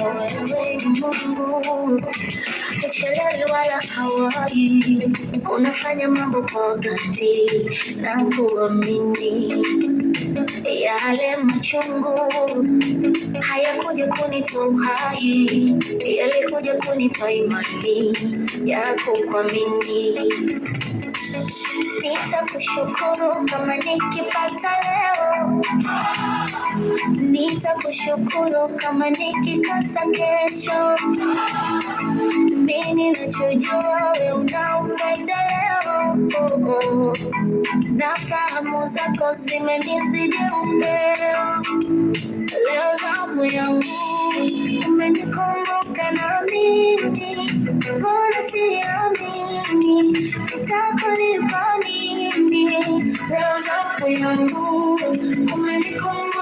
wewe ni Mungu, uchelewi wala hawai, unafanya mambo kwa wakati na kuamini. Yale machungu hayakuja kunitoa uhai, yalikuja kunipa imani yako kuamini. Nitakushukuru kama nikipata leo, nitakushukuru kama nikikosa kesho. Mimi ninachojua wewe una upendeleo, na fahamu zako zimenizidi upeo. Leo zamu yangu umenikumbuka na mimi, mbona siamini nitakunipa nini? Leo zamu yangu umenikumbuka